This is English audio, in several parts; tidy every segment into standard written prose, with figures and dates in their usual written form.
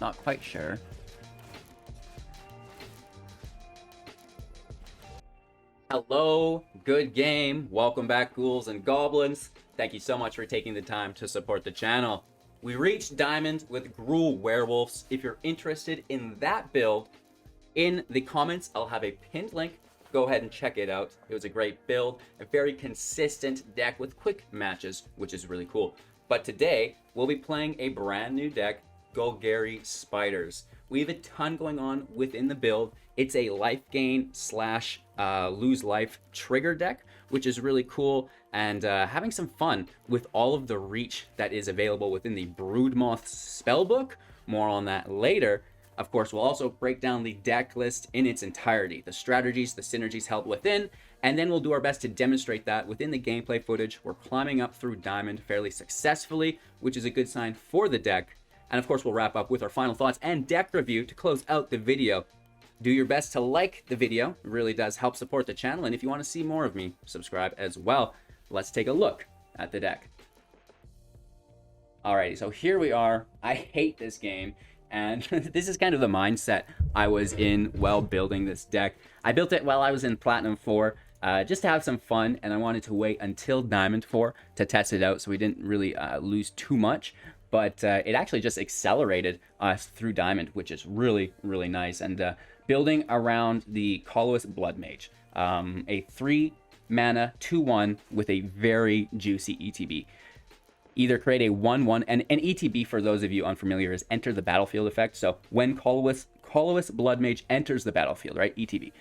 Not quite sure. Hello, good game. Welcome back, ghouls and goblins. Thank you so much for taking the time to support the channel. We reached Diamond with Gruul Werewolves. If you're interested in that build, in the comments, I'll have a pinned link. Go ahead and check it out. It was a great build, a very consistent deck with quick matches, which is really cool. But today, we'll be playing a brand new deck, Golgari Spiders. We have a ton going on within the build. It's a life gain slash lose life trigger deck, which is really cool, and having some fun with all of the reach that is available within the Broodmoth spellbook. More on that later. Of course, we'll also break down the deck list in its entirety, the strategies, the synergies held within, and then we'll do our best to demonstrate that within the gameplay footage. We're climbing up through Diamond fairly successfully, which is a good sign for the deck. And of course, we'll wrap up with our final thoughts and deck review to close out the video. Do your best to like the video. It really does help support the channel. And if you want to see more of me, subscribe as well. Let's take a look at the deck. Alrighty, so here we are. I hate this game. And this is kind of the mindset I was in while building this deck. I built it while I was in Platinum 4, just to have some fun, and I wanted to wait until Diamond 4 to test it out, so we didn't really lose too much. But it actually just accelerated us through Diamond, which is really, really nice. And building around the Colossus Blood Mage, a 3-mana 2/1 with a very juicy ETB. Either create a 1/1, and an ETB, for those of you unfamiliar, is enter the battlefield effect. So when Colossus Blood Mage enters the battlefield, right, ETB,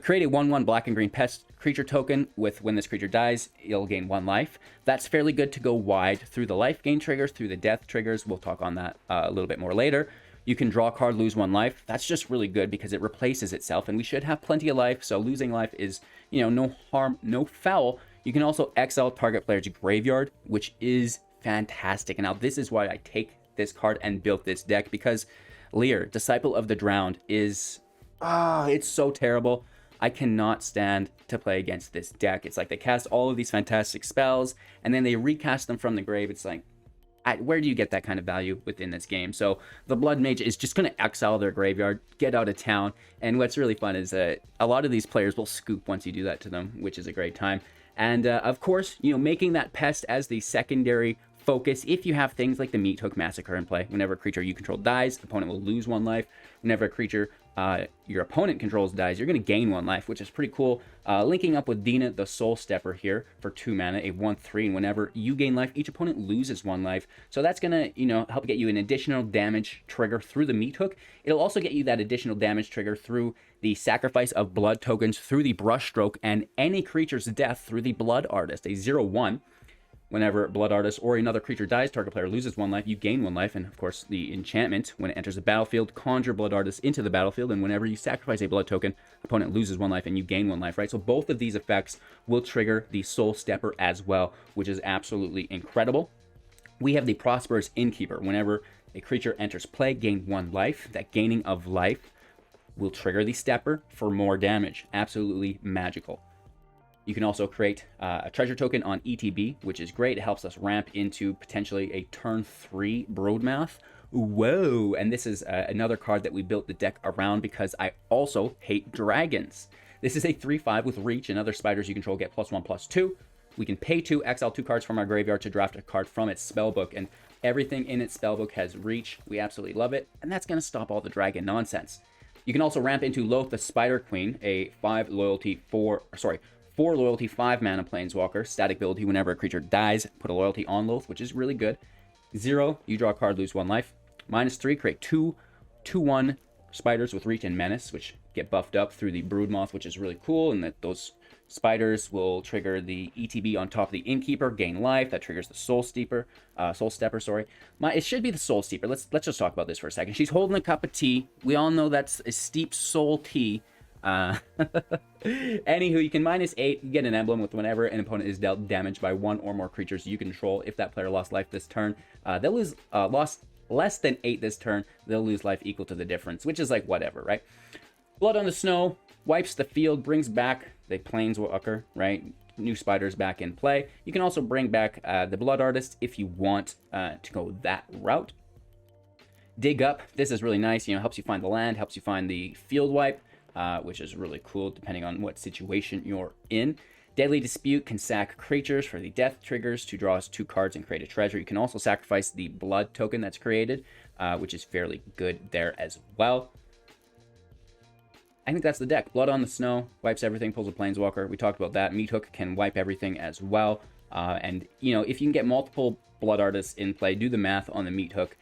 create a 1/1 black and green pest creature token with when this creature dies, it'll gain 1 life. That's fairly good to go wide through the life gain triggers, through the death triggers. We'll talk on that a little bit more later. You can draw a card, lose 1 life. That's just really good because it replaces itself, and we should have plenty of life, so losing life is, you know, no harm, no foul. You can also exile target player's graveyard, which is fantastic. And now this is why I take this card and built this deck, because Lear, Disciple of the Drowned, is it's so terrible. I cannot stand to play against this deck. It's like they cast all of these fantastic spells and then they recast them from the grave. It's like, where do you get that kind of value within this game? So the Blood Mage is just going to exile their graveyard, get out of town. And what's really fun is that a lot of these players will scoop once you do that to them, which is a great time. And of course, you know, making that pest as the secondary focus. If you have things like the Meat Hook Massacre in play, whenever a creature you control dies, the opponent will lose 1 life. Whenever a creature your opponent controls dies, you're going to gain 1 life, which is pretty cool. Linking up with Dina, the Soul Stepper here for 2 mana, a 1/3, and whenever you gain life, each opponent loses 1 life. So that's going to, you know, help get you an additional damage trigger through the Meat Hook. It'll also get you that additional damage trigger through the sacrifice of blood tokens, through the Brushstroke, and any creature's death through the Blood Artist, a 0/1. Whenever Blood Artist or another creature dies, target player loses 1 life, you gain 1 life. And of course, the enchantment, when it enters the battlefield, conjure Blood Artist into the battlefield. And whenever you sacrifice a blood token, opponent loses 1 life and you gain 1 life, right? So both of these effects will trigger the Soul Stepper as well, which is absolutely incredible. We have the Prosperous Innkeeper. Whenever a creature enters play, gain 1 life. That gaining of life will trigger the Stepper for more damage. Absolutely magical. You can also create a treasure token on ETB, which is great. It helps us ramp into potentially a turn 3 Broodmoth. Whoa! And this is another card that we built the deck around because I also hate dragons. This is a 3/5 with reach, and other spiders you control get +1/+2. We can pay 2, exile 2 cards from our graveyard to draft a card from its spellbook, and everything in its spellbook has reach. We absolutely love it, and that's going to stop all the dragon nonsense. You can also ramp into Loth the Spider Queen, a 4 loyalty, 5 mana planeswalker. Static ability, whenever a creature dies, put a loyalty on Loth, which is really good. 0, you draw a card, lose 1 life. -3, create 2/1 spiders with reach and menace, which get buffed up through the Broodmoth, which is really cool. And that those spiders will trigger the ETB on top of the Innkeeper, gain life. That triggers the Soul Stepper. It should be the Soul Steeper. Let's just talk about this for a second. She's holding a cup of tea. We all know that's a steeped soul tea. Anywho, you can -8, you get an emblem with whenever an opponent is dealt damage by 1 or more creatures you control. If that player lost life this turn, they'll lose lost less than 8 this turn, they'll lose life equal to the difference, which is like whatever, right? Blood on the Snow wipes the field, brings back the Planeswalker, right? New spiders back in play. You can also bring back the Blood Artist if you want to go that route. Dig Up, this is really nice. You know, helps you find the land, helps you find the field wipe, which is really cool depending on what situation you're in. Deadly Dispute can sack creatures for the death triggers to draw us 2 cards and create a treasure. You can also sacrifice the blood token that's created, which is fairly good there as well. I think that's the deck. Blood on the Snow wipes everything, pulls a Planeswalker. We talked about that. Meat Hook can wipe everything as well. And, you know, if you can get multiple Blood Artists in play, do the math on the Meat Hook,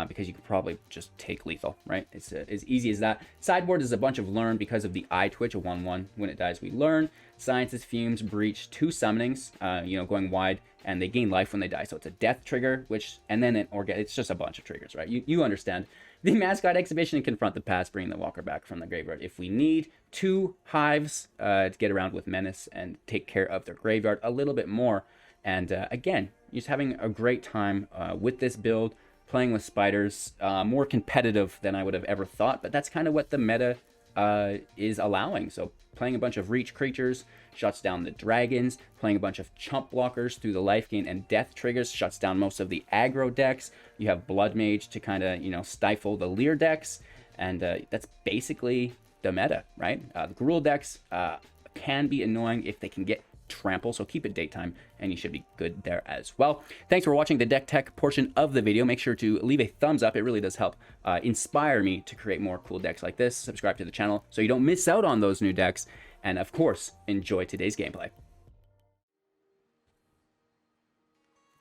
because you could probably just take lethal, right? It's as easy as that. Sideboard is a bunch of Learn because of the Eye Twitch, a 1/1. When it dies, we learn. Science's Fumes, Breach, 2 summonings, you know, going wide, and they gain life when they die. So it's a death trigger, which, and then it's just a bunch of triggers, right? You understand. The Mascot Exhibition and Confront the Past, bringing the Walker back from the graveyard if we need. 2 Hives to get around with Menace and take care of their graveyard a little bit more. And again, just having a great time with this build, playing with spiders, more competitive than I would have ever thought, but that's kind of what the meta is allowing. So playing a bunch of reach creatures shuts down the dragons, playing a bunch of chump blockers through the life gain and death triggers shuts down most of the aggro decks. You have Blood Mage to kind of, you know, stifle the Leer decks, and that's basically the meta, right? The Gruul decks can be annoying if they can get trample, so keep it daytime and you should be good there as well. Thanks for watching the deck tech portion of the video. Make sure to leave a thumbs up. It really does help inspire me to create more cool decks like this. Subscribe to the channel so you don't miss out on those new decks, and of course enjoy today's gameplay.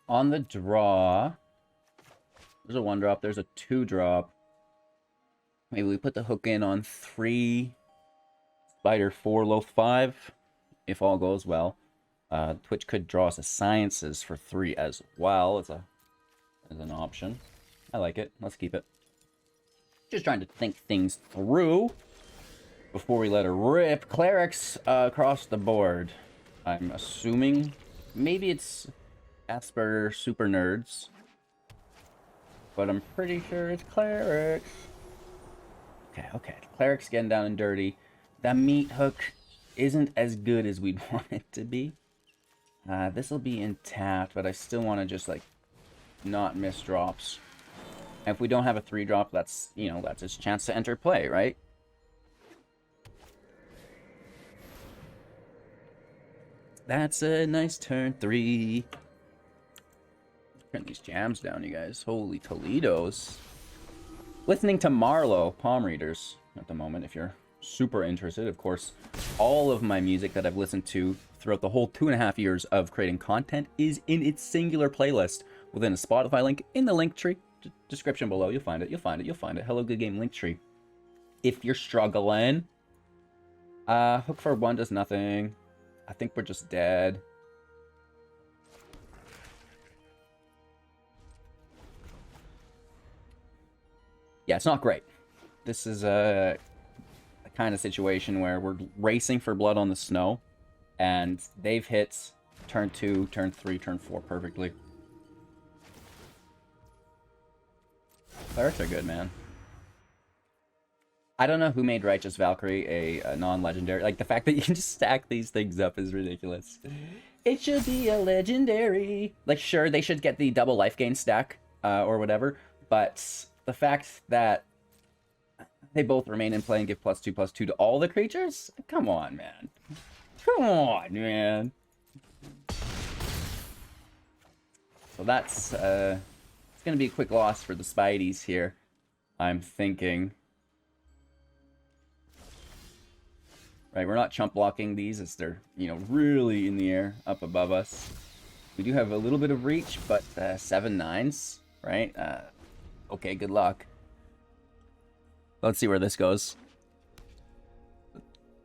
On the draw, there's a 1-drop, there's a 2-drop. Maybe we put the hook in on 3, Spider 4, Loath 5. If all goes well. Twitch could draw us a Sciences for 3 as well as an option. I like it. Let's keep it. Just trying to think things through before we let her rip. Clerics across the board. I'm assuming maybe it's Asper Super Nerds, but I'm pretty sure it's Clerics. Okay. Clerics getting down and dirty. The Meat Hook isn't as good as we'd want it to be. This will be intact, but I still want to just, like, not miss drops. And if we don't have a 3-drop, that's, you know, that's his chance to enter play, right? That's a nice turn 3. Turn these jams down, you guys. Holy Toledos. Listening to Marlowe, palm readers, at the moment, if you're super interested. Of course, all of my music that I've listened to throughout the whole 2.5 years of creating content is in its singular playlist within a Spotify link in the link tree description below. You'll find it. Hello Good Game link tree. If you're struggling, hook for 1 does nothing. I think we're just dead. Yeah, it's not great. This is a kind of situation where we're racing for Blood on the Snow, and they've hit turn 2, turn 3, turn 4 perfectly. Clerics are good, man. I don't know who made Righteous Valkyrie a non-legendary. Like, the fact that you can just stack these things up is ridiculous. It should be a legendary. Like, sure, they should get the double life gain stack, or whatever, but the fact that they both remain in play and give +2/+2 to all the creatures? Come on, man. Come on, man. So that's, it's going to be a quick loss for the Spideys here, I'm thinking. Right, we're not chump blocking these as they're, you know, really in the air up above us. We do have a little bit of reach, but 7/9s, right? Okay, good luck. Let's see where this goes.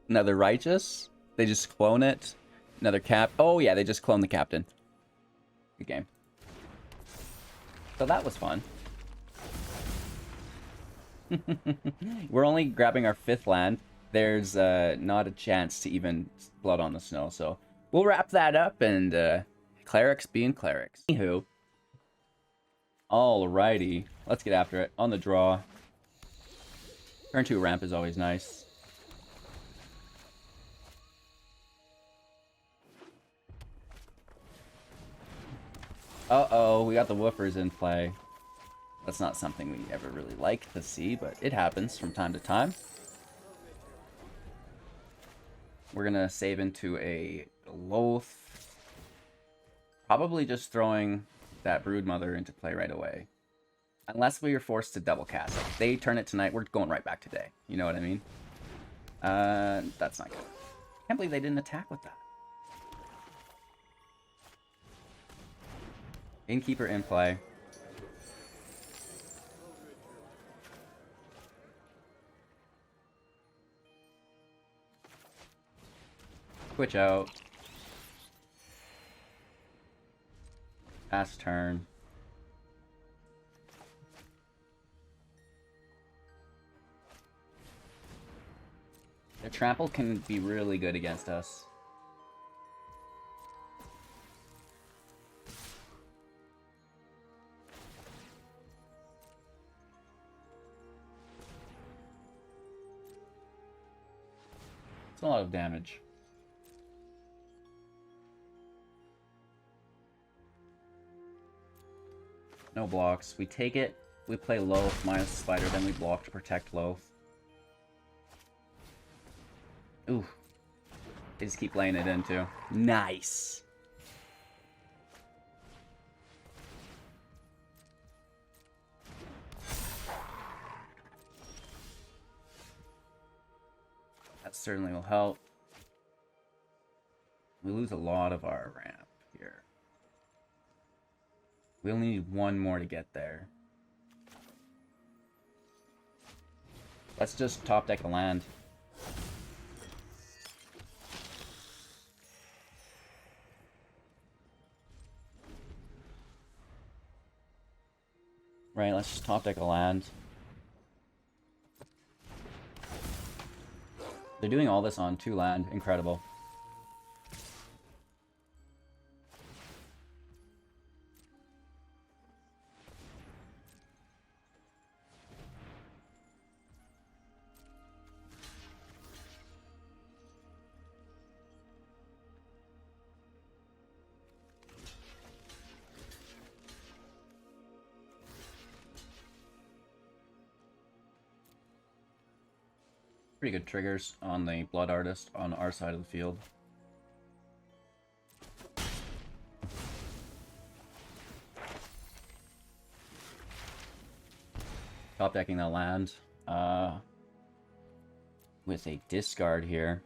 Another Righteous. They just clone it. Another cap. Oh, yeah, they just clone the captain. Good game. So that was fun. We're only grabbing our 5th land. There's not a chance to even Blood on the Snow. So we'll wrap that up, and Clerics being Clerics. Anywho. Alrighty. Let's get after it. On the draw. Turn 2 ramp is always nice. Uh-oh, we got the woofers in play. That's not something we ever really like to see, but it happens from time to time. We're gonna save into a Loath. Probably just throwing that Broodmother into play right away. Unless we are forced to double cast it. If they turn it tonight, we're going right back today. You know what I mean? That's not good. Can't believe they didn't attack with that. Innkeeper in play. Switch out. Pass turn. The trample can be really good against us. It's a lot of damage. No blocks. We take it. We play Loath minus Spider, then we block to protect Loath. Ooh. They just keep laying it in, too. Nice! That certainly will help. We lose a lot of our ramp here. We only need one more to get there. Let's just top deck a land. Right, let's just top deck a land. They're doing all this on 2 land. Incredible. Pretty good triggers on the Blood Artist on our side of the field. Top decking the land with a discard here.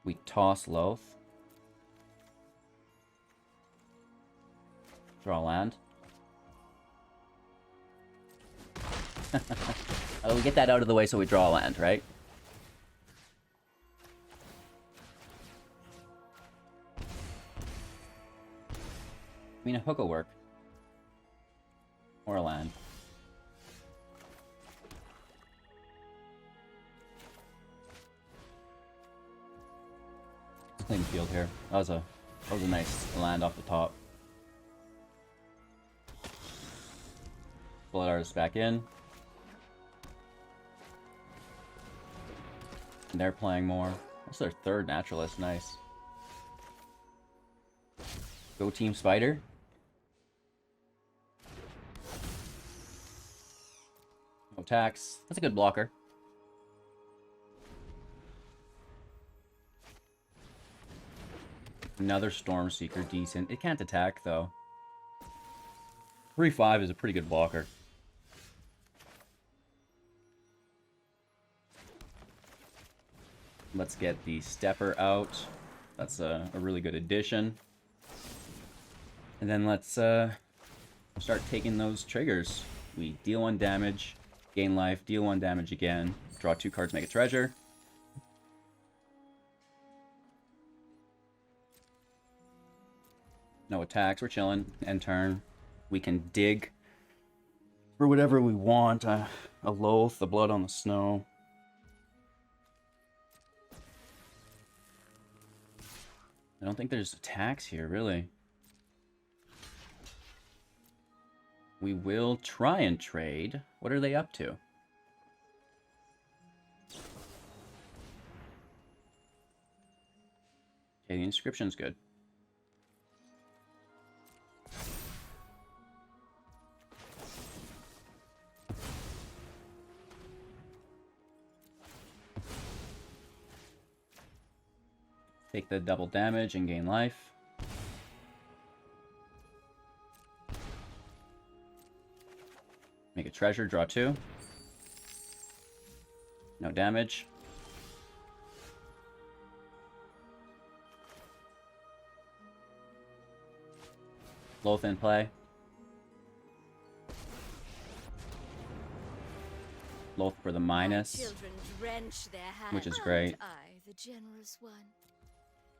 We toss Loath. Draw land. We get that out of the way so we draw land, right? I mean, a hook will work. Or a land. Clean field here. That was a nice land off the top. Blood Artist back in. And they're playing more. That's their 3rd Naturalist. Nice. Go Team Spider. No tax. That's a good blocker. Another Stormseeker. Decent. It can't attack, though. 3/5 is a pretty good blocker. Let's get the Stepper out. That's a really good addition. And then let's start taking those triggers. We deal 1 damage, gain life, deal 1 damage again, draw 2 cards, make a treasure. No attacks, we're chilling. End turn. We can dig for whatever we want. A Loath, the Blood on the Snow. I don't think there's attacks here, really. We will try and trade. What are they up to? Okay, the inscription's good. Take the double damage and gain life. Make a treasure, draw 2. No damage. Loath in play. Loath for the minus, which is great.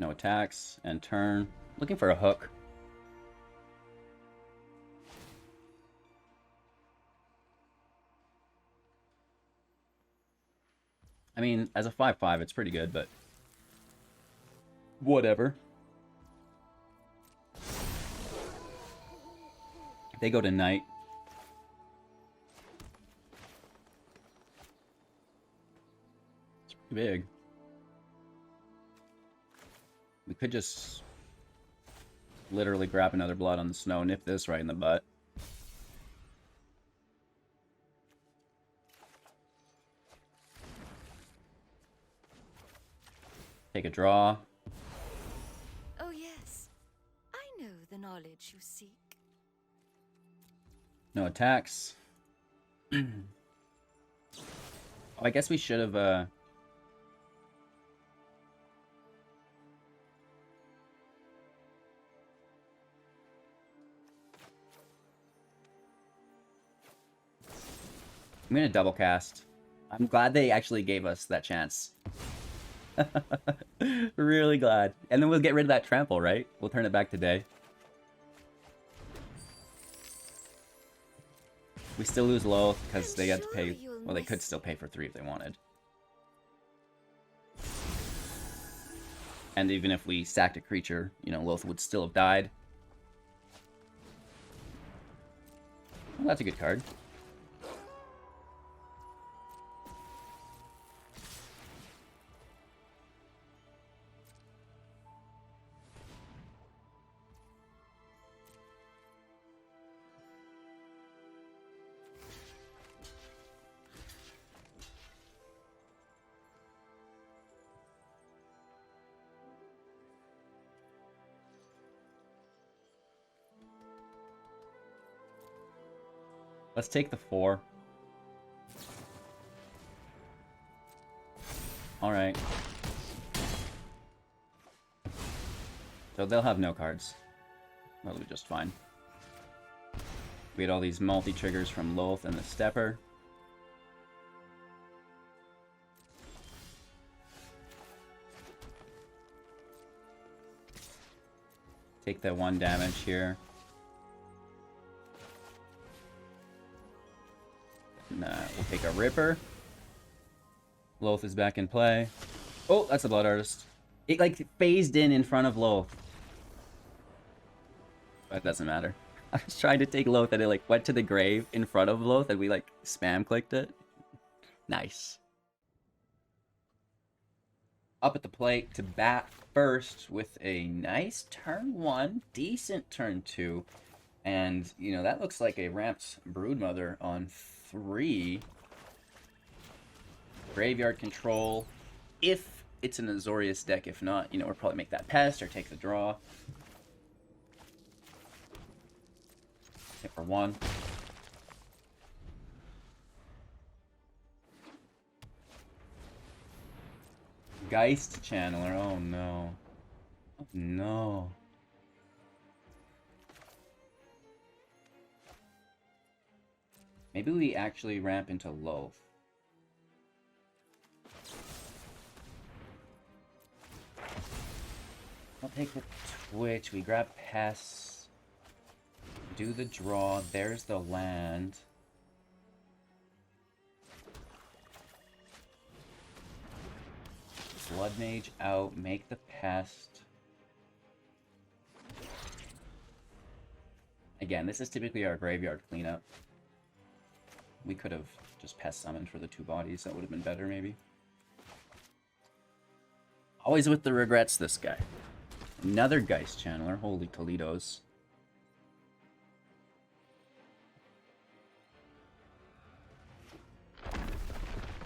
No attacks, and turn. Looking for a hook. I mean, as a 5/5, it's pretty good, but whatever. They go to knight. It's pretty big. We could just literally grab another blood on the snow, nip this right in the butt. Take a draw. Oh yes, I know the knowledge you seek. No attacks. Oh, I guess we should have, I'm gonna double cast. I'm glad they actually gave us that chance. Really glad. And then we'll get rid of that trample, right? We'll turn it back to day. We still lose Loath because they had to pay. Well, they could still pay for 3 if they wanted. And even if we sacked a creature, you know, Loath would still have died. Well, that's a good card. Let's take the 4. Alright. So they'll have no cards. That'll be just fine. We had all these multi-triggers from Loath and the Stepper. Take the 1 damage here. We'll take a Ripper. Loath is back in play. Oh, that's a Blood Artist. It, like, phased in front of Loath. But it doesn't matter. I was trying to take Loath and it, like, went to the grave in front of Loath and we, like, spam-clicked it. Nice. Up at the plate to bat first with a nice turn 1, decent turn 2. And, you know, that looks like a ramped Broodmother on 3. Graveyard control. If it's an Azorius deck, if not, you know, we'll probably make that pest or take the draw. Hit for 1. Geist Channeler. Oh no. Oh no. Maybe we actually ramp into Loath. I'll take the Twitch. We grab Pests. Do the draw. There's the land. Blood Mage out. Make the Pest. Again, this is typically our graveyard cleanup. We could have just Pest summoned for the 2 bodies. That would have been better, maybe. Always with the regrets, this guy. Another Geist Channeler. Holy Toledos.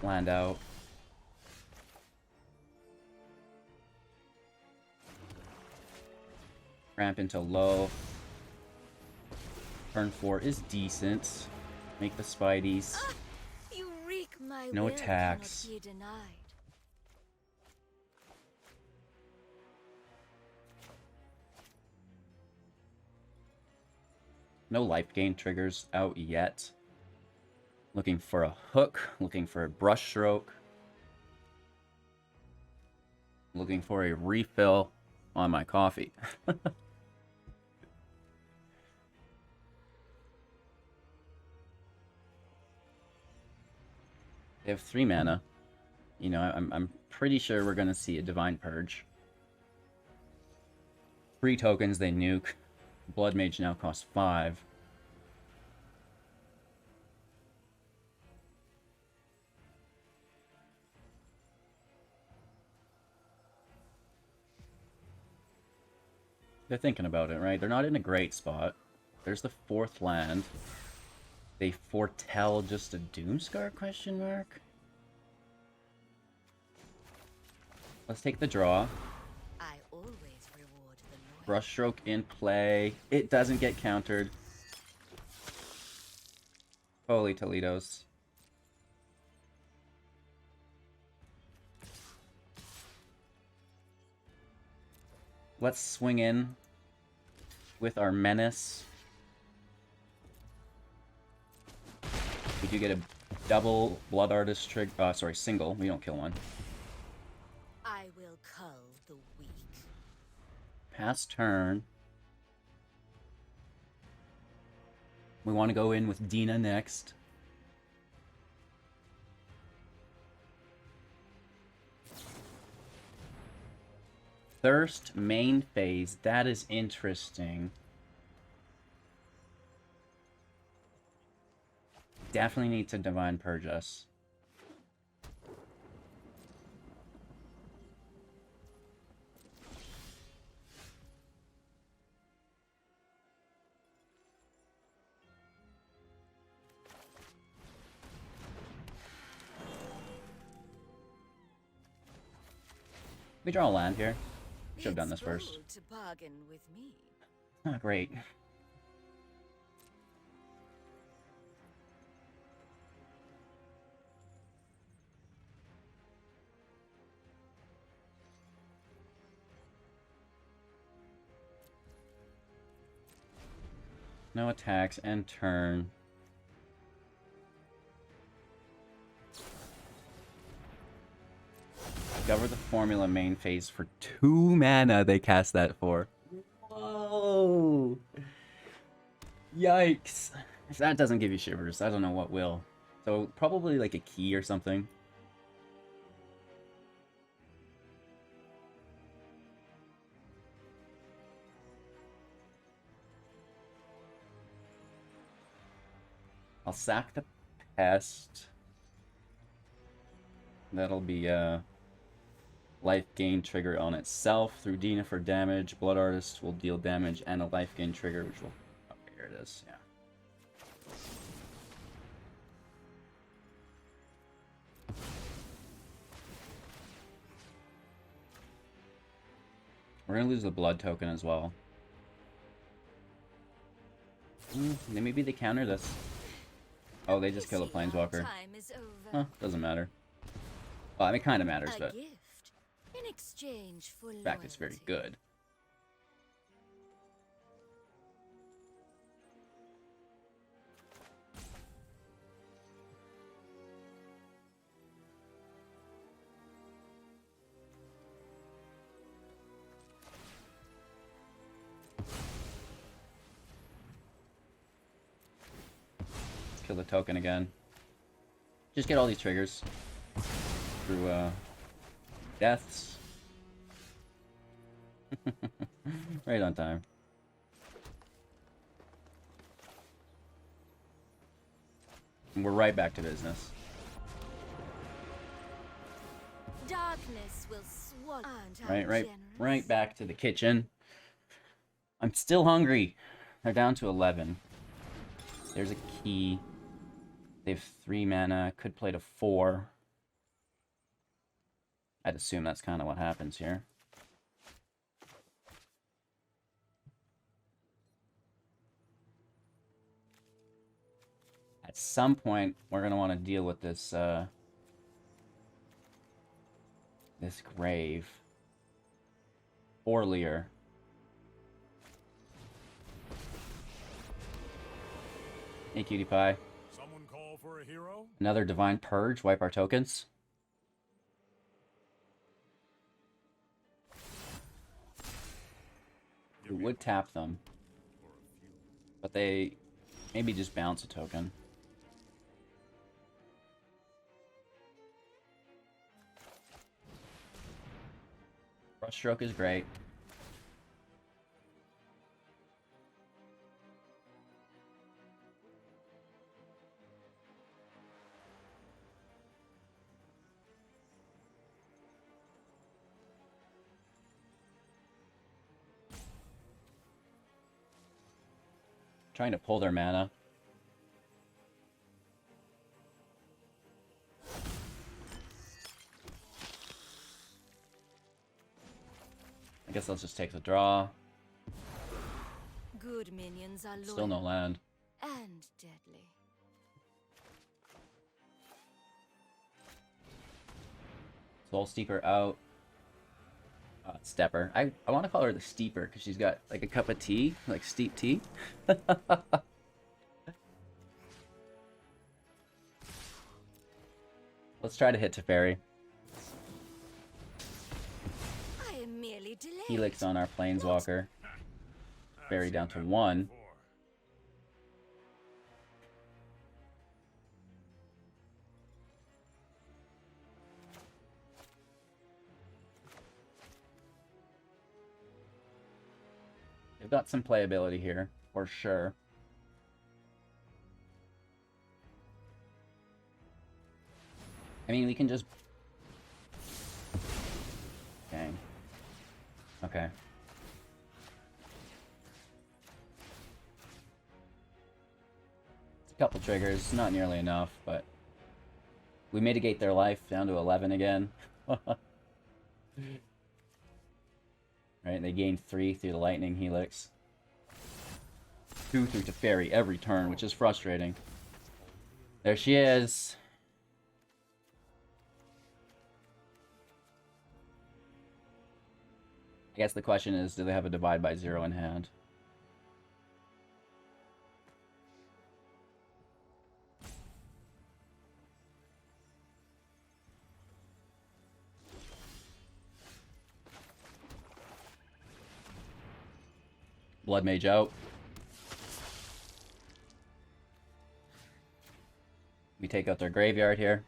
Land out. Ramp into low. Turn 4 is decent. Make the Spideys. Ah, you wreak my No will attacks. cannot be denied. No life gain triggers out yet. Looking for a hook. Looking for a brush stroke. Looking for a refill on my coffee. They have 3 mana. You know, I'm pretty sure we're gonna see a Divine Purge. 3 tokens, they nuke. Blood Mage now costs 5. They're thinking about it, right? They're not in a great spot. There's the 4th land. They foretell just a Doomscar question mark? Let's take the draw. I always reward the loyal. Brushstroke in play. It doesn't get countered. Holy Toledos. Let's swing in with our Menace. We do get a double Blood Artist trigger. Sorry, single. We don't kill one. I will cull the weak. Pass turn. We want to go in with Dina next. Thirst main phase. That is interesting. Definitely need to Divine Purge us. We draw a land here. Should have done this first. Bold to bargain with me. Ah, great. No attacks, and turn. Discover the formula main phase for 2 mana they cast that for. Whoa! Yikes. If that doesn't give you shivers, I don't know what will. So probably like a key or something. I'll sack the pest. That'll be a life gain trigger on itself through Dina for damage. Blood Artist will deal damage and a life gain trigger, which will... Okay, here it is, yeah. We're gonna lose the blood token as well. Maybe they counter this. Oh, they just kill a planeswalker. Time is over. Huh, doesn't matter. Well, I mean, it kind of matters, A but gift in exchange for in fact, it's very loyalty. good. Let's kill the token again. Just get all these triggers through deaths. Right on time. And we're right back to business. Darkness will swallow. Aren't I generous? Right back to the kitchen. I'm still hungry. They're down to 11. There's a key. They have 3 mana. Could play to 4. I'd assume that's kind of what happens here. some point, we're going to want to deal with this, this grave. Or Lear. Hey, cutie pie. Someone call for a hero? Another Divine Purge. Wipe our tokens. We would tap them. But they maybe just bounce a token. Brushstroke is great. Trying to pull their mana. I guess let's just take the draw. Good minions are loyal Still no land. and deadly. Soul Steeper out. Stepper. I want to call her the Steeper because she's got like a cup of tea, like steep tea. Let's try to hit Teferi. I am merely delayed. Helix on our Planeswalker. Teferi down to 1. They've got some playability here, for sure. I mean, we can just... Dang. Okay. It's a couple triggers, not nearly enough, but... We mitigate their life down to 11 again. Right, they gain 3 through the Lightning Helix. 2 through Teferi every turn, which is frustrating. There she is. I guess the question is, do they have a Divide by 0 in hand? Blood Mage out. We take out their graveyard here.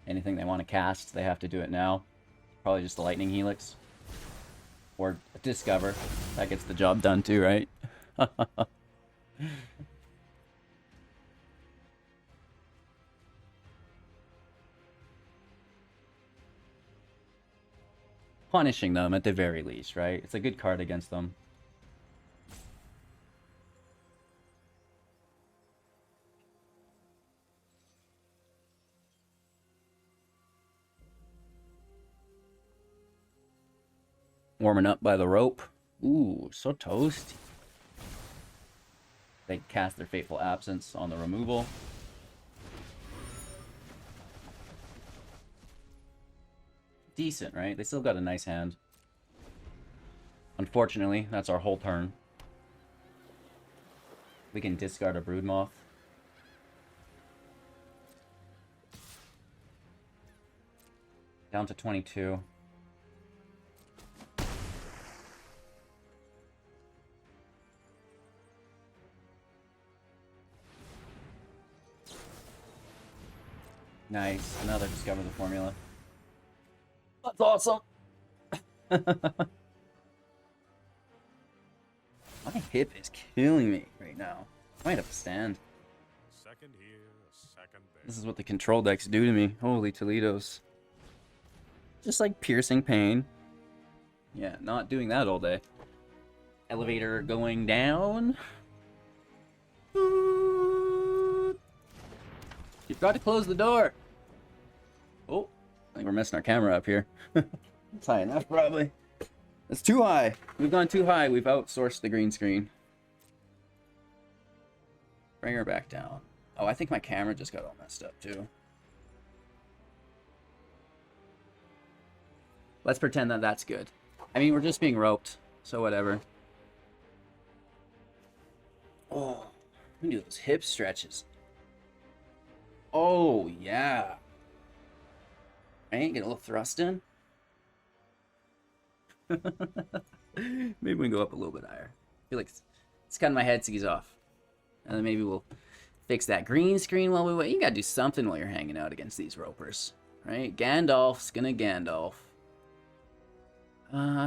Anything they want to cast, they have to do it now. Probably just the Lightning Helix. Or Discover. That gets the job done too, right? Punishing them at the very least, right? It's a good card against them. Warming up by the rope. Ooh, so toasty. They cast their Fateful Absence on the removal. Decent, right? They still got a nice hand. Unfortunately, that's our whole turn. We can discard a Broodmoth. Down to 22. Nice. Another Discover the Formula. That's awesome. My hip is killing me right now. I might have to stand. Second here, second there. This is what the control decks do to me. Holy Toledos. Just like piercing pain. Yeah, not doing that all day. Elevator going down. You've got to close the door. Oh, I think we're messing our camera up here. It's high enough, probably. It's too high. We've gone too high. We've outsourced the green screen. Bring her back down. Oh, I think my camera just got all messed up too. Let's pretend that that's good. I mean, we're just being roped, so whatever. Oh, we do those hip stretches. Oh, yeah. Right? Get a little thrust in. Maybe we can go up a little bit higher. I feel like it's cutting my head seize off. And then maybe we'll fix that green screen while we wait. You gotta do something while you're hanging out against these ropers. Right? Gandalf's gonna Gandalf.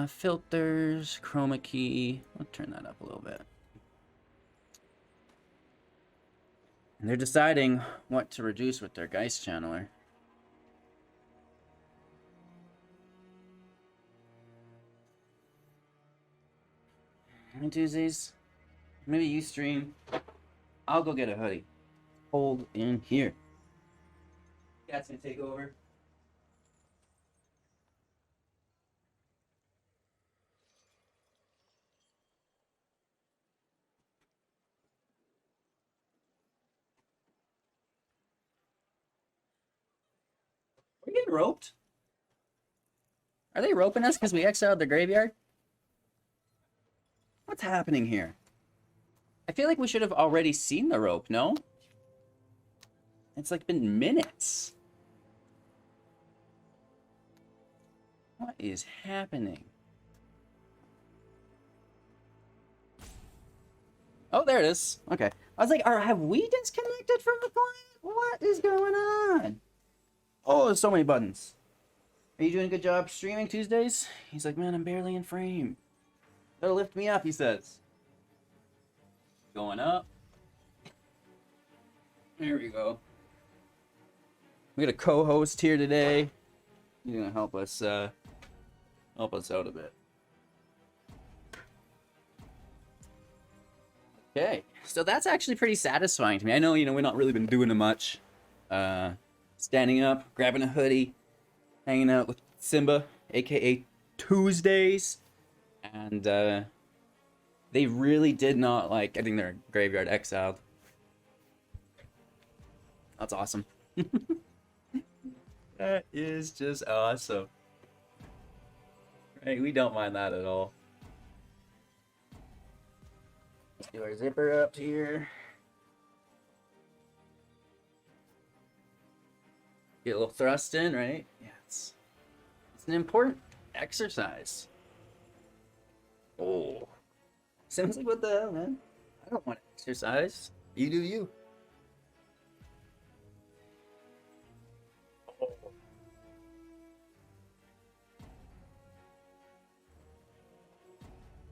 Filters, chroma key. I'll turn that up a little bit. And they're deciding what to reduce with their Geist Channeler. Any Tuesdays? Maybe you stream. I'll go get a hoodie. Hold in here. Cat's gonna take over. We're getting roped. Are they roping us because we exiled the graveyard? What's happening here? I feel like we should have already seen the rope, no? It's like been minutes. What is happening? Oh, there it is. Okay. I was like, have we disconnected from the client? What is going on? Oh, there's so many buttons. Are you doing a good job streaming Tuesdays? He's like, man, I'm barely in frame. That'll lift me up, he says. Going up. There we go. We got a co-host here today. He's gonna help us out a bit. Okay, so that's actually pretty satisfying to me. I know, we've not really been doing much. Standing up, grabbing a hoodie, hanging out with Simba, aka Tuesdays, and they really did not like. I think they're graveyard exiled. That's awesome. That is just awesome. Right, we don't mind that at all. Let's do our zipper up here. Get a little thrust in, right? Yeah, it's an important exercise. Oh. Sounds like, what the hell, man? I don't want to exercise. You do you. Oh.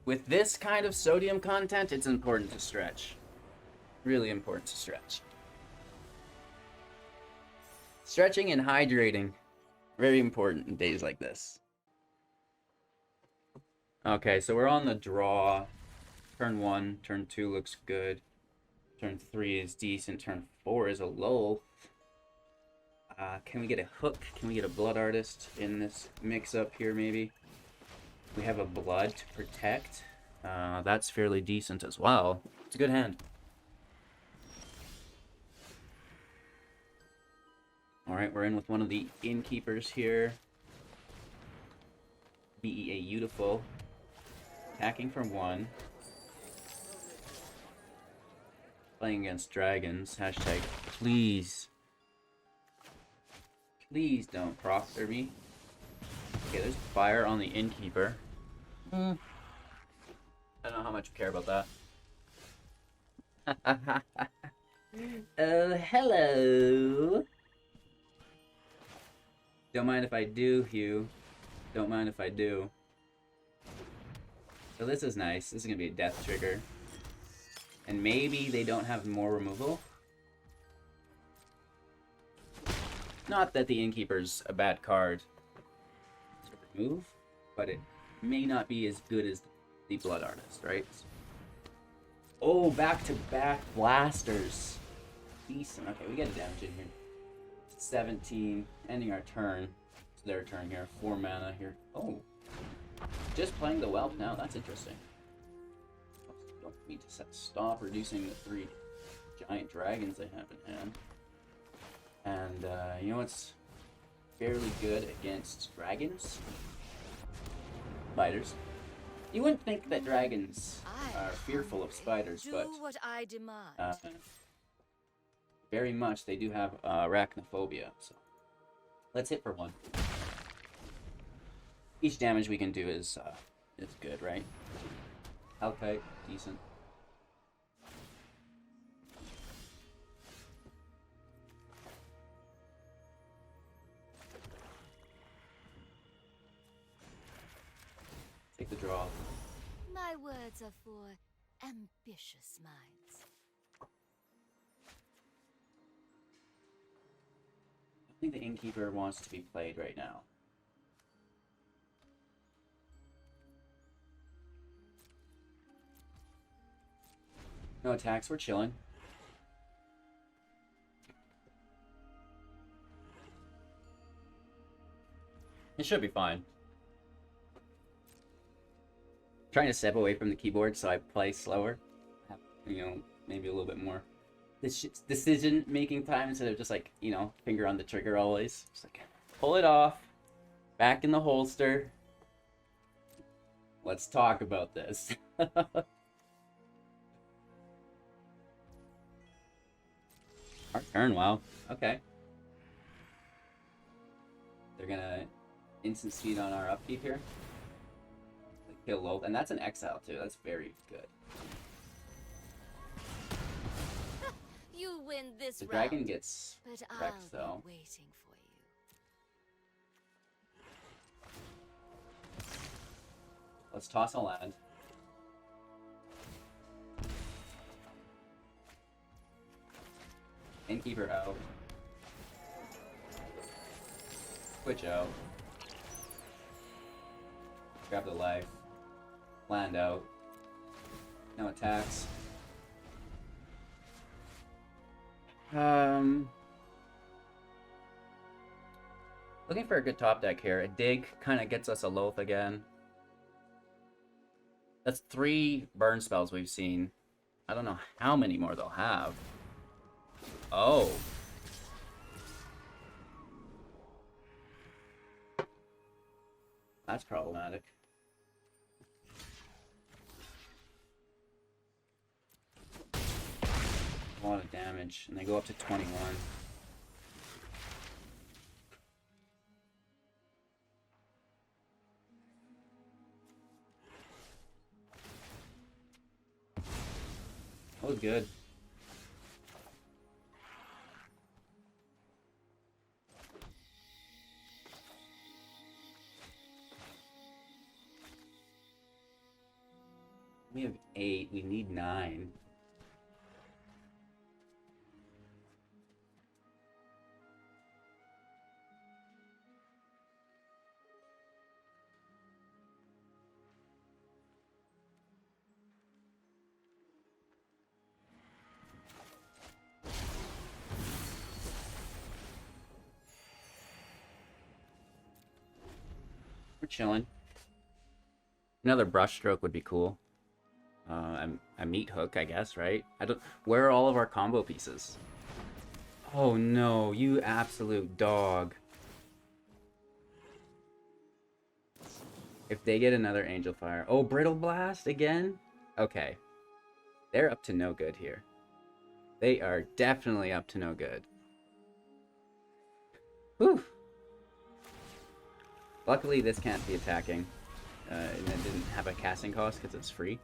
With this kind of sodium content, it's important to stretch. Really important to stretch. Stretching and hydrating. Very important in days like this. Okay, so we're on the draw. Turn 1, turn 2 looks good. Turn 3 is decent. Turn 4 is a lull. Can we get a hook? Can we get a blood artist in this mix-up here, maybe? We have a blood to protect. That's fairly decent as well. It's a good hand. Alright, we're in with one of the innkeepers here. BEA Beautiful. Attacking from 1. Playing against dragons. Hashtag please. Please don't proctor me. Okay, there's fire on the innkeeper. I don't know how much you care about that. Oh, hello. Don't mind if I do, Hugh. Don't mind if I do. So this is nice. This is going to be a death trigger. And maybe they don't have more removal. Not that the Innkeeper's a bad card to remove, but it may not be as good as the Blood Artist, right? Oh, back-to-back blasters. Decent. Okay, we get a damage in here. 17, ending our turn. It's their turn here. 4 mana here. Oh. just playing the whelp now. That's interesting. Don't need to stop reducing the 3 giant dragons they have in hand. And you know what's fairly good against dragons? Spiders. You wouldn't think that dragons are fearful of spiders, Do but what I demand. very much they do have arachnophobia. So let's hit for 1. Each damage we can do is good, right? Alchemy, decent. Take the draw. My words are for ambitious minds. I think the Innkeeper wants to be played right now. No attacks, we're chilling. It should be fine. Trying to step away from the keyboard so I play slower. Have, you know, maybe a little bit more decision-making time instead of just like, you know, finger on the trigger always. Just like, pull it off. Back in the holster. Let's talk about this. Our turn, wow. Okay. They're gonna instant speed on our upkeep here. Like kill low, and that's an exile too. That's very good. You win this The round. dragon gets But wrecked I'll though. be waiting for you. Let's toss a land. Innkeeper out. Switch out. Grab the life. Land out. No attacks. Looking for a good top deck here. A dig kind of gets us a Loath again. That's 3 burn spells we've seen. I don't know how many more they'll have. Oh. That's problematic. A lot of damage, and they go up to 21. That was good. We have 8. We need 9. We're chilling. Another brush stroke would be cool. A meat hook, I guess, right? I don't. Where are all of our combo pieces? Oh no, you absolute dog! If they get another Angel Fire, oh, Brittle Blast again? Okay, they're up to no good here. They are definitely up to no good. Whew. Luckily, this can't be attacking, and it didn't have a casting cost because it's free.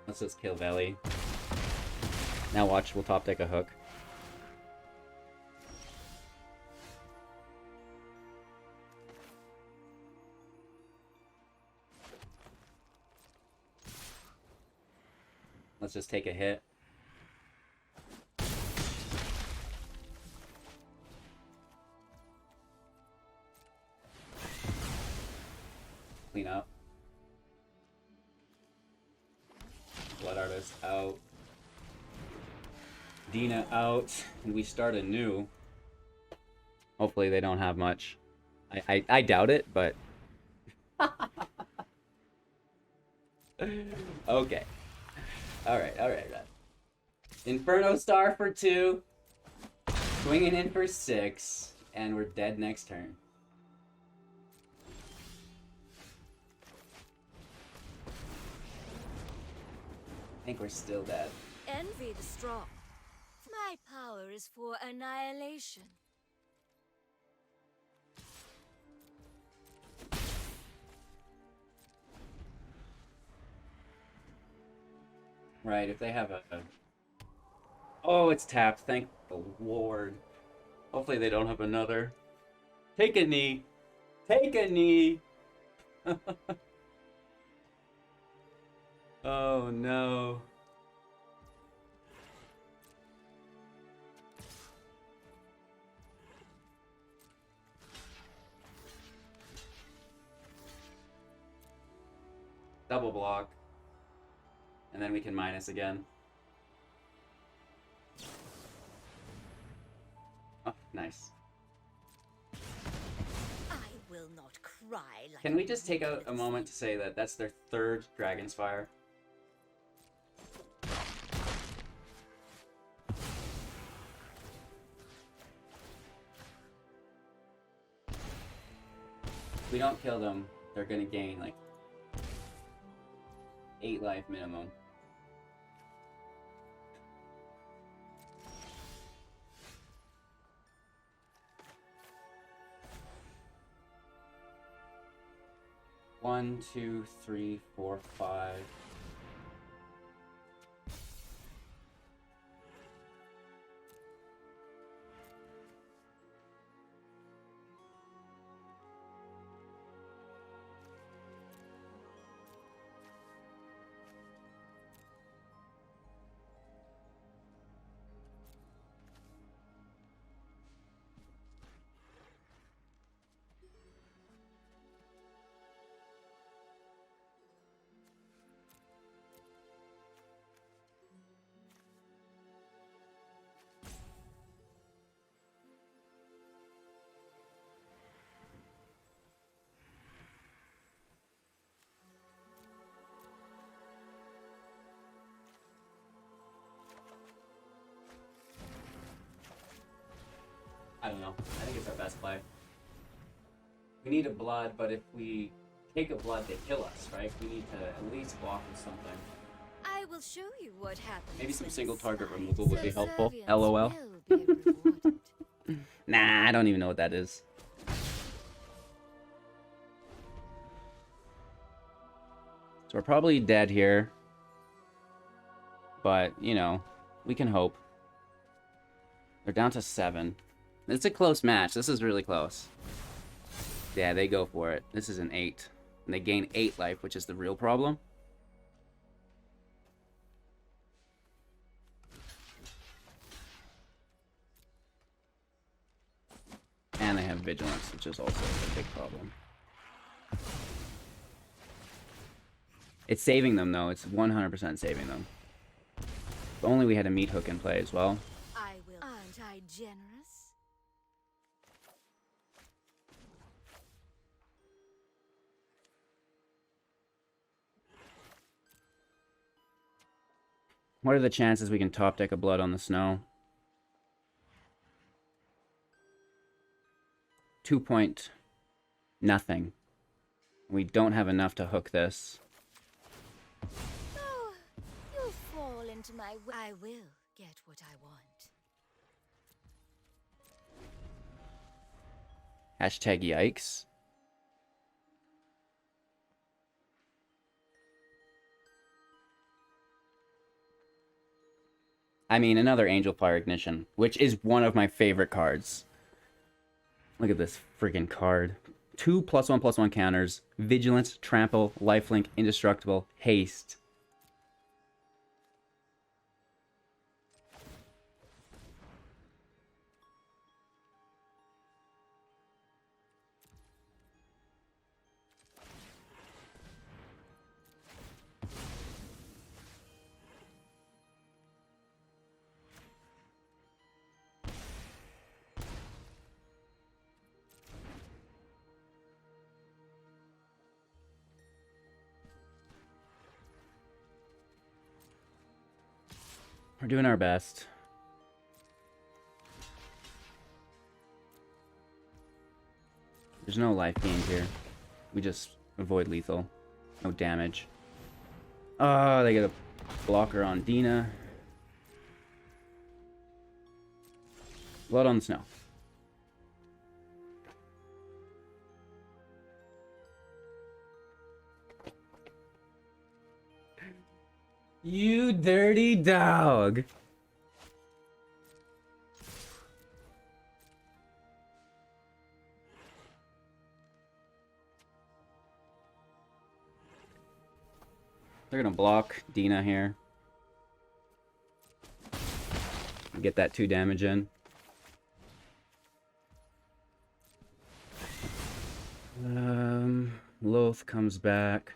Let's just kill Veli. Now watch, we'll top deck a hook. Let's just take a hit. Clean up. Blood Artist out. Dina out, and we start anew. Hopefully they don't have much. I doubt it, but... Okay. Alright. Inferno Star for 2. Swinging in for 6. And we're dead next turn. I think we're still dead. Envy the strong. My power is for annihilation. Right, if they have a... Oh, it's tapped. Thank the Lord. Hopefully they don't have another. Take a knee. Take a knee. Oh, no. Double block. And then we can minus again. Oh, nice. I will not cry like Can we just take a moment to say that that's their 3rd Dragon's Fire? If we don't kill them, they're gonna gain like 8 life minimum. One, 2, 3, 4, 5. I don't know. I think it's our best play. We need a blood, but if we take a blood, they kill us, right? We need to at least block with something. I will show you what happens. Maybe some when single target slight removal would be helpful. subservience LOL. will be rewarded. Nah, I don't even know what that is. So we're probably dead here. But, you know, we can hope. They're down to 7. It's a close match. This is really close. Yeah, they go for it. This is an 8. And they gain 8 life, which is the real problem. And they have vigilance, which is also a big problem. It's saving them, though. It's 100% saving them. If only we had a meat hook in play as well. I will. Aren't I generous? What are the chances we can top deck a blood on the snow? 2 point nothing. We don't have enough to hook this. Oh, you'll fall into my way. I will get what I want. Hashtag yikes. I mean, another Angel Fire Ignition, which is one of my favorite cards. Look at this freaking card. 2 +1/+1 counters. Vigilance, Trample, Lifelink, Indestructible, Haste. We're doing our best. There's no life gained here. We just avoid lethal. No damage. Oh, they get a blocker on Dina. Blood on the snow. You dirty dog. They're gonna block Dina here. Get that 2 damage in. Loth comes back.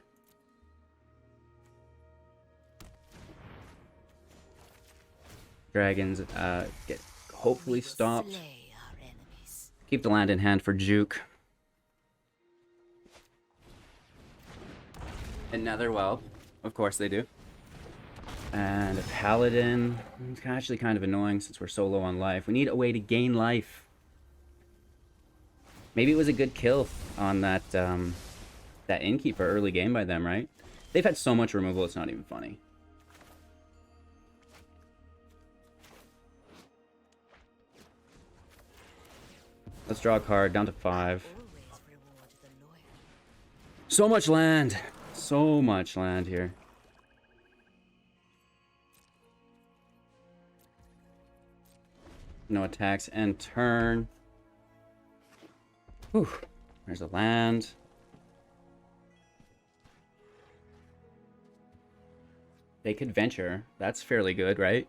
Dragons get hopefully stopped. Slay our enemies. Keep the land in hand for Juke. Another well, of course they do. And a paladin. It's actually kind of annoying since we're so low on life. We need a way to gain life. Maybe it was a good kill on that that innkeeper early game by them, right? They've had so much removal, it's not even funny. Let's draw a card, down to 5. Always reward the loyal. So much land! So much land here. No attacks and turn. Whew. There's a land. They could venture. That's fairly good, right?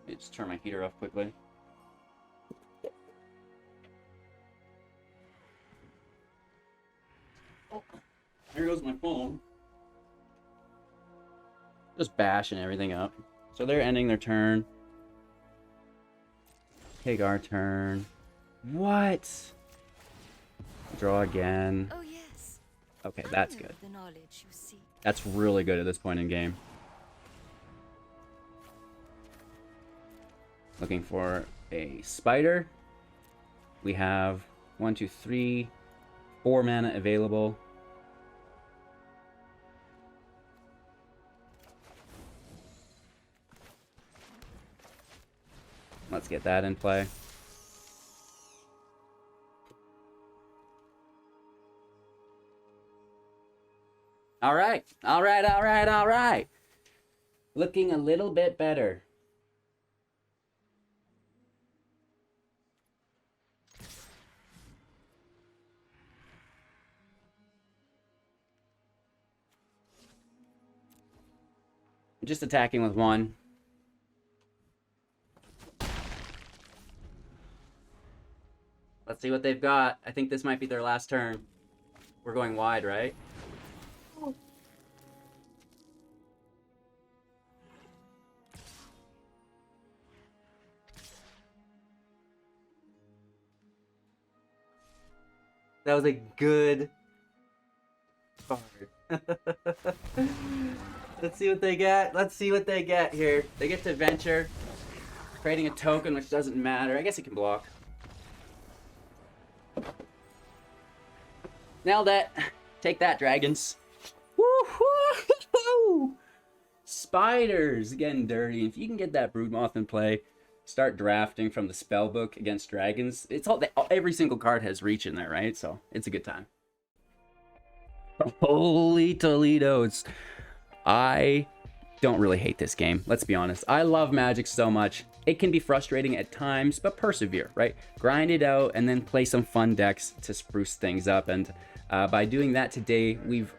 Let me just turn my heater off quickly. Oh, there goes my phone. Just bashing everything up. So they're ending their turn. Take our turn. What? Draw again. Oh yes. Okay, I that's know good. The knowledge you seek. That's really good at this point in game. Looking for a spider. We have 1, 2, 3, 4 mana available. Let's get that in play. All right. All right, all right, all right. Looking a little bit better. Just attacking with 1. Let's see what they've got. I think this might be their last turn. We're going wide, right? That was a good card. Let's see what they get. Let's see what they get here. They get to venture. Creating a token, which doesn't matter. I guess it can block. Nailed it. Take that, dragons. Woo-hoo! Spiders getting dirty. If you can get that Broodmoth in play, start drafting from the spellbook against dragons. It's all every single card has reach in there, right? So it's a good time. Holy Toledo's. I don't really hate this game. Let's be honest. I love Magic so much. It can be frustrating at times, but persevere, right? Grind it out and then play some fun decks to spruce things up. And by doing that today, we've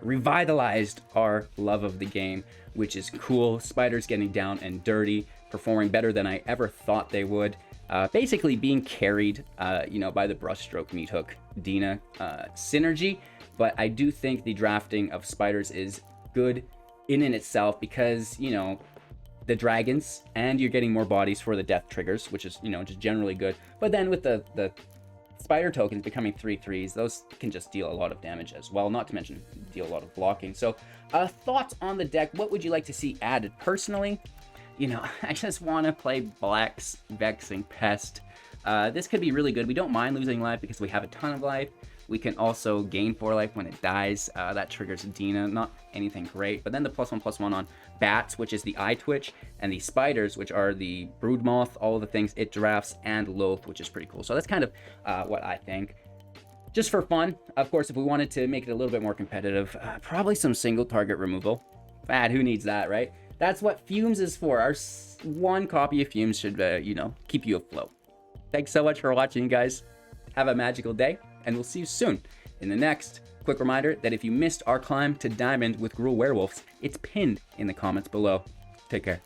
revitalized our love of the game, which is cool. Spiders getting down and dirty, performing better than I ever thought they would. Basically being carried, by the brushstroke meat hook Dina synergy. But I do think the drafting of spiders is good in itself because, the dragons, and you're getting more bodies for the death triggers, which is, just generally good. But then with the spider tokens becoming 3/3s, those can just deal a lot of damage as well, not to mention deal a lot of blocking. So thoughts on the deck, what would you like to see added? Personally, you know, I just want to play Black's Vexing Pest. This could be really good. We don't mind losing life because we have a ton of life. We can also gain 4 life when it dies. That triggers Dina, not anything great. But then the +1/+1 on Bats, which is the Eye Twitch, and the Spiders, which are the Broodmoth, all of the things it drafts, and Loath, which is pretty cool. So that's kind of what I think. Just for fun, of course, if we wanted to make it a little bit more competitive, probably some single target removal. Who needs that, right? That's what Fumes is for. Our one copy of Fumes should, you know, keep you afloat. Thanks so much for watching, guys. Have a magical day, and we'll see you soon in the next. Quick reminder that if you missed our climb to Diamond with Gruul Werewolves, it's pinned in the comments below. Take care.